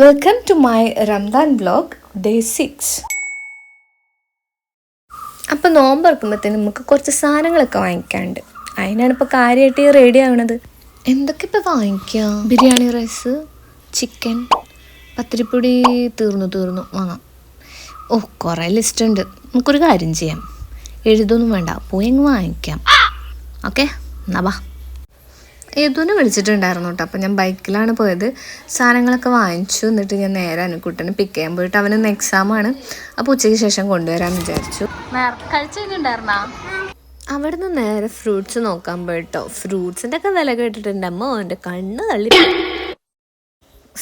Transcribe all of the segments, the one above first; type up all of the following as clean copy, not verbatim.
Welcome to my Ramadan vlog day 6. അപ്പോൾ നോമ്പ് തുറക്കുമ്പോഴത്തേനും നമുക്ക് കുറച്ച് സാധനങ്ങളൊക്കെ വാങ്ങിക്കാനുണ്ട്. അതിനാണ് ഇപ്പോൾ കാര്യമായിട്ട് റെഡി ആവണത്. എന്തൊക്കെ ഇപ്പോൾ വാങ്ങിക്കാം? ബിരിയാണി റൈസ്, ചിക്കൻ, പത്തിരിപ്പൊടി തീർന്നു വാങ്ങാം. കുറേ ലിസ്റ്റ് ഉണ്ട്. നമുക്കൊരു കാര്യം ചെയ്യാം, എഴുതൊന്നും വേണ്ട, പോയി അങ്ങ് വാങ്ങിക്കാം. ഓക്കെ, എന്നാ വാ. ഏതുവിനെ വിളിച്ചിട്ടുണ്ടായിരുന്നു കേട്ടോ. അപ്പോൾ ഞാൻ ബൈക്കിലാണ് പോയത്. സാധനങ്ങളൊക്കെ വാങ്ങിച്ചു. എന്നിട്ട് ഞാൻ നേരെ അനുക്കുട്ടനെ പിക്ക് ചെയ്യാൻ പോയിട്ട് അവനൊന്ന് എക്സാമാണ്. അപ്പോൾ ഉച്ചയ്ക്ക് ശേഷം കൊണ്ടുവരാമെന്ന് വിചാരിച്ചു. കഴിച്ചിട്ടുണ്ടായിരുന്നാ? അവിടെ നിന്ന് നേരെ ഫ്രൂട്ട്സ് നോക്കാൻ പോയിട്ടോ. ഫ്രൂട്ട്സിൻ്റെ ഒക്കെ വില കേട്ടിട്ടുണ്ടമ്മോ എൻ്റെ കണ്ണ് തള്ളി.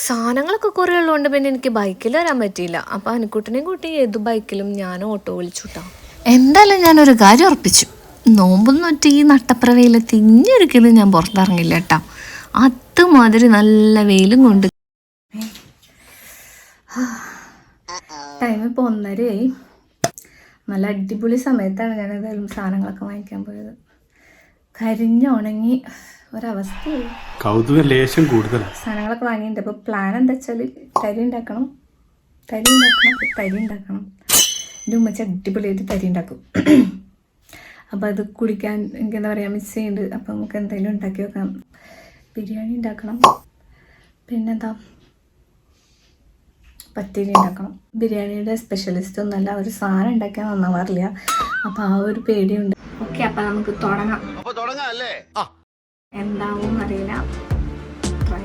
സാധനങ്ങളൊക്കെ കുറേ ഉള്ളതുകൊണ്ട് പിന്നെ എനിക്ക് ബൈക്കിൽ വരാൻ പറ്റിയില്ല. അപ്പോൾ അനുക്കുട്ടനെയും കൂട്ടി ഏതു ബൈക്കിലും ഞാൻ ഓട്ടോ വിളിച്ചുട്ടോ. എന്തായാലും ഞാനൊരു കാര്യം ഉറപ്പിച്ചു, നോമ്പൊന്നും ഒറ്റ ഈ നട്ടപ്രവയിലെത്തി ഇനിയൊരിക്കലും ഞാൻ പുറത്തിറങ്ങില്ല കേട്ടോ. അതുമാതിരി നല്ല വെയിലും കൊണ്ട്. ടൈം ഇപ്പോൾ 1:30 നല്ല അടിപൊളി സമയത്താണ് ഞാൻ ഏതായാലും സാധനങ്ങളൊക്കെ വാങ്ങിക്കാൻ പോയത്. കരിഞ്ഞുണങ്ങി ഒരവസ്ഥയായി. കൗതുക ലേശം കൂടുതലാണ്. സാധനങ്ങളൊക്കെ വാങ്ങിയിട്ടുണ്ട്. അപ്പോൾ പ്ലാൻ എന്താ വെച്ചാൽ തരി ഉണ്ടാക്കണം. എൻ്റെ ഉമ്മച്ചി അടിപൊളിയായിട്ട് തരി ഉണ്ടാക്കും. അപ്പോൾ അത് കുടിക്കാൻ എനിക്ക് എന്താ പറയുക മിസ് ചെയ്യുന്നുണ്ട്. അപ്പോൾ നമുക്ക് എന്തെങ്കിലും ഉണ്ടാക്കി വെക്കാം. ബിരിയാണി ഉണ്ടാക്കണം, പിന്നെന്താ പത്തിരി ഉണ്ടാക്കണം. ബിരിയാണിയുടെ സ്പെഷ്യലിസ്റ്റ് ഒന്നല്ല, ഒരു സാധനം ഉണ്ടാക്കാൻ നന്നാവാറില്ല. അപ്പോൾ ആ ഒരു പേടിയുണ്ട്. ഓക്കെ, അപ്പോൾ നമുക്ക് തുടങ്ങാം. എന്താവും അറിയില്ല. ട്രൈ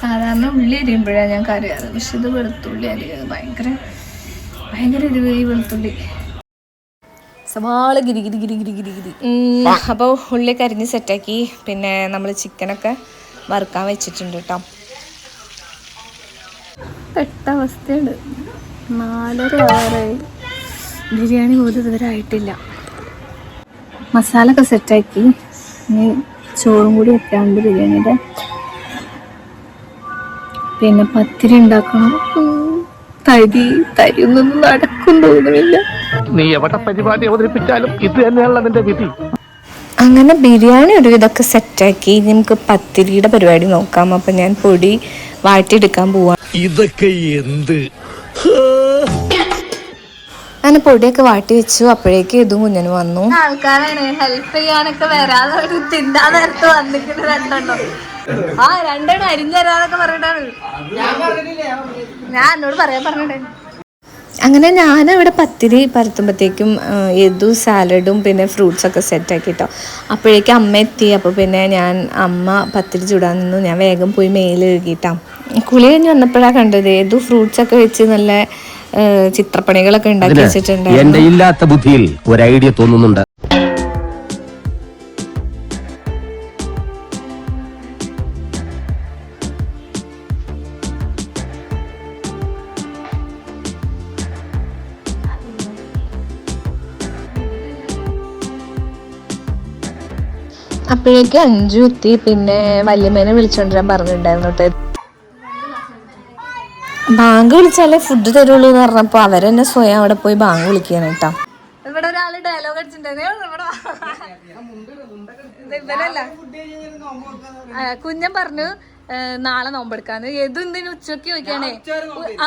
സാധാരണ ഉള്ളി അരിയുമ്പോഴാണ് ഞാൻ കറിയാറ്. പക്ഷെ ഇത് വെളുത്തുള്ളി അരിയത് ഭയങ്കര ഇരുവി വെളുത്തുള്ളി. സവാള ഗിരി. അപ്പോൾ ഉള്ളിയൊക്കെ അരിഞ്ഞ് സെറ്റാക്കി. പിന്നെ നമ്മൾ ചിക്കനൊക്കെ വറുക്കാൻ വെച്ചിട്ടുണ്ട് കേട്ടോ. പെട്ട അവസ്ഥയുണ്ട്. 4:06 ബിരിയാണി പോലും ഇതുവരെ ആയിട്ടില്ല. മസാല ഒക്കെ സെറ്റാക്കി. ഇനി ചോറും കൂടി വെക്കാണ്ട് ബിരിയാണിയുടെ. പിന്നെ പത്തിരി ഉണ്ടാക്കണം. തരിയൊന്നും നടക്കും തോന്നുന്നില്ല. നീ എവിടെ പരിപാടി അവതരിപ്പിച്ചാലും ഇത് തന്നെയാണല്ലോ നിന്റെ വിധി. അങ്ങനെ ബിരിയാണി ഒരു ഇതൊക്കെ സെറ്റാക്കി. നമുക്ക് പത്തിരിയുടെ പരിപാടി നോക്കാം. അപ്പം ഞാൻ പൊടി വാട്ടിയെടുക്കാൻ പോവാം. ഇതൊക്കെ എന്ത്? അങ്ങനെ പൊടിയൊക്കെ വാട്ടി വെച്ചു. അപ്പോഴേക്ക് ഇതും കുഞ്ഞന് വന്നു. ആൾക്കാരാണ് ഹെൽപ്പ് ചെയ്യാനൊക്കെ വരാതെ തിന്നാൻ നേരത്ത് വന്നിട്ട് രണ്ടെണ്ണം അരിഞ്ഞരാന്നൊക്കെ പറഞ്ഞിട്ടാണ് ഞാൻ എന്നോട് പറഞ്ഞിട്ടേ. അങ്ങനെ ഞാനിവിടെ പത്തിരി പരത്തുമ്പോഴത്തേക്കും ഏതു സാലഡും പിന്നെ ഫ്രൂട്ട്സൊക്കെ സെറ്റാക്കിട്ടോ. അപ്പോഴേക്കും അമ്മ എത്തി. അപ്പോൾ പിന്നെ അമ്മ പത്തിരി ചൂടാൻ നിന്നു. ഞാൻ വേഗം പോയി മേല് കഴുകിയിട്ടാ. കുളി കഴിഞ്ഞ് വന്നപ്പോഴാണ് കണ്ടത് ഏതു ഫ്രൂട്ട്സൊക്കെ വെച്ച് നല്ല ചിത്രപ്പണികളൊക്കെ ഉണ്ടാക്കി വെച്ചിട്ടുണ്ട്. എന്റെ ഇല്ലാത്ത ബുദ്ധിയിൽ ഒരു ഐഡിയ തോന്നുന്നുണ്ട്. അപ്പോഴേക്ക് 5 എത്തി. പിന്നെ വല്യമ്മേനെ വിളിച്ചോണ്ടിരാൻ പറഞ്ഞിട്ടുണ്ടായിരുന്നു കേട്ടോ. ബാങ്ക് വിളിച്ചാലേ ഫുഡ് തരുള്ളൂ എന്ന് പറഞ്ഞപ്പോൾ അവരെന്നെ സ്വയം അവിടെ പോയി ബാങ്ക് വിളിക്കുകയാണ് കേട്ടോ. ഇവിടെ ഒരാള് ഡയലോഗ് അടിച്ചിട്ടുണ്ടായിരുന്നു. കുഞ്ഞൻ പറഞ്ഞു നാളെ നോമ്പെടുക്കാന്ന്. എന്തിനു ഉച്ചക്ക് ചോദിക്കാണേ?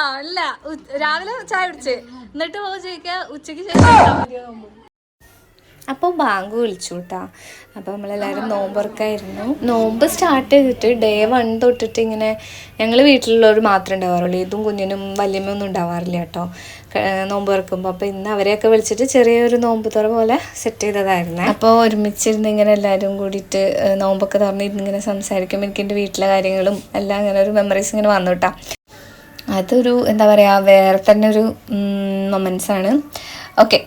അല്ല, രാവിലെ ചായ കുടിച്ച് എന്നിട്ട് ചോദിക്കാ ഉച്ചക്ക് ശേഷം. അപ്പോൾ ബാങ്ക് വിളിച്ചു കേട്ടോ. അപ്പോൾ നമ്മളെല്ലാവരും നോമ്പുറക്കായിരുന്നു. നോമ്പ് സ്റ്റാർട്ട് ചെയ്തിട്ട് ഡേ 1 തൊട്ടിട്ട് ഇങ്ങനെ ഞങ്ങൾ വീട്ടിലുള്ളവർ മാത്രമേ ഉണ്ടാവാറുള്ളൂ. ഇതും കുഞ്ഞിനും വല്യമ്മയൊന്നും ഉണ്ടാവാറില്ല കേട്ടോ നോമ്പ് തുറക്കുമ്പോൾ. അപ്പോൾ ഇന്ന് അവരെയൊക്കെ വിളിച്ചിട്ട് ചെറിയൊരു നോമ്പ് തുറ പോലെ സെറ്റ് ചെയ്തതായിരുന്നു. അപ്പോൾ ഒരുമിച്ചിരുന്ന് ഇങ്ങനെ എല്ലാവരും കൂടിയിട്ട് നോമ്പൊക്കെ തുറന്നിരുന്ന് ഇങ്ങനെ സംസാരിക്കുമ്പോൾ എനിക്ക് എൻ്റെ വീട്ടിലെ കാര്യങ്ങളും എല്ലാം ഇങ്ങനെ ഒരു മെമ്മറീസ് ഇങ്ങനെ വന്നു കേട്ടോ. അതൊരു എന്താ പറയുക വേറെ തന്നെ ഒരു മൊമെൻറ്റ്സാണ്. ഓക്കെ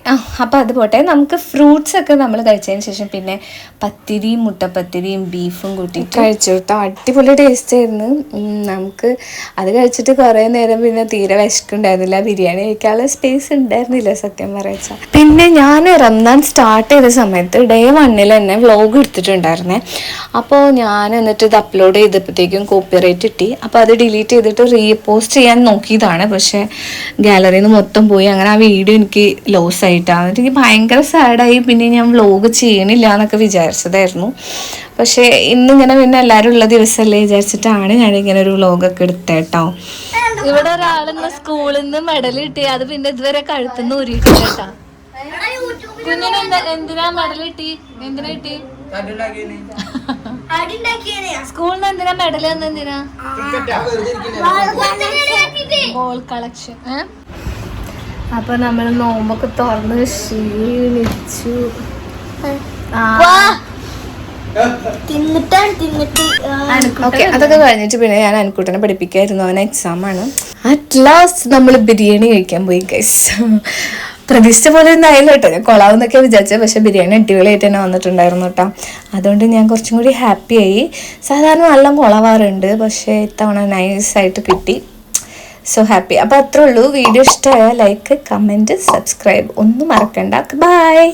അപ്പോൾ അത് പോട്ടെ. നമുക്ക് ഫ്രൂട്ട്സ് ഒക്കെ നമ്മൾ കഴിച്ചതിന് ശേഷം പിന്നെ പത്തിരിയും മുട്ടപ്പത്തിരിയും ബീഫും കൂട്ടി കഴിച്ചു കേട്ടോ. അടിപൊളി ടേസ്റ്റ് ആയിരുന്നു. നമുക്ക് അത് കഴിച്ചിട്ട് കുറേ നേരം പിന്നെ തീരെ വിശക്കുണ്ടായിരുന്നില്ല. ബിരിയാണി കഴിക്കാനുള്ള സ്പേസ് ഉണ്ടായിരുന്നില്ല സത്യം പറയച്ചാൽ. പിന്നെ ഞാൻ റംസാൻ സ്റ്റാർട്ട് ചെയ്ത സമയത്ത് ഡേ 1 തന്നെ വ്ലോഗ് എടുത്തിട്ടുണ്ടായിരുന്നേ. അപ്പോൾ ഞാൻ എന്നിട്ട് ഇത് അപ്ലോഡ് ചെയ്തപ്പോഴത്തേക്കും കോപ്പിറൈറ്റ് കിട്ടി. അപ്പോൾ അത് ഡിലീറ്റ് ചെയ്തിട്ട് റീപോസ്റ്റ് ചെയ്യാൻ നോക്കിയതാണ്. പക്ഷേ ഗാലറിയിൽ നിന്ന് മൊത്തം പോയി. അങ്ങനെ ആ വീഡിയോ എനിക്ക് ലോസ് ആയിട്ടാണ്. എന്നിട്ട് എനിക്ക് ഭയങ്കര സാഡായി. പിന്നെ ഞാൻ വ്ലോഗ് ചെയ്യണില്ല എന്നൊക്കെ വിചാരിച്ചതായിരുന്നു. പക്ഷേ ഇന്നിങ്ങനെ പിന്നെ എല്ലാവരും ഉള്ള ദിവസമല്ലേ വിചാരിച്ചിട്ടാണ് ഞാനിങ്ങനെ ഒരു വ്ലോഗൊക്കെ എടുത്തേട്ടോ. ഇവിടെ ഒരാളിന്ന് സ്കൂളിൽ നിന്ന് മെഡൽ കിട്ടി. അത് പിന്നെ ഇതുവരെ കഴുത്തുനിന്ന് ഊരിയിട്ടില്ല കേട്ടാ. കുഞ്ഞിന് എന്തിനാ മെഡൽ കിട്ടി? എന്തിനാ കിട്ടി? സ്കൂളിൽ നിന്ന് എന്തിനാ മെഡൽ എന്തിനാ? Ball collection. അപ്പൊ നമ്മൾ നോമ്പൊക്കെ തുറന്ന് ക്ഷീണിച്ചു. ഓക്കെ, അതൊക്കെ കഴിഞ്ഞിട്ട് പിന്നെ ഞാൻ അൻകുട്ടനെ പഠിപ്പിക്കായിരുന്നു. അവന് എക്സാം ആണ്. അറ്റ് ലാസ്റ്റ് നമ്മൾ ബിരിയാണി കഴിക്കാൻ പോയി ഗൈസ്. പ്രതീക്ഷിച്ച പോലെ ഒന്നും ആയില്ല കേട്ടോ. ഞാൻ കൊളാവെന്നൊക്കെ വിചാരിച്ചത്. പക്ഷെ ബിരിയാണി അടിപൊളിയായിട്ട് തന്നെ വന്നിട്ടുണ്ടായിരുന്നു കേട്ടോ. അതുകൊണ്ട് ഞാൻ കുറച്ചും കൂടി ഹാപ്പിയായി. സാധാരണ നല്ല കൊളവാറുണ്ട്, പക്ഷേ ഇത്തവണ നൈസായിട്ട് കിട്ടി. So happy. അപ്പോൾ അത്രേ ഉള്ളൂ. വീഡിയോ ഇഷ്ടമായാൽ ലൈക്ക്, കമൻറ്റ്, സബ്സ്ക്രൈബ് ഒന്നും മറക്കണ്ട. ബൈ.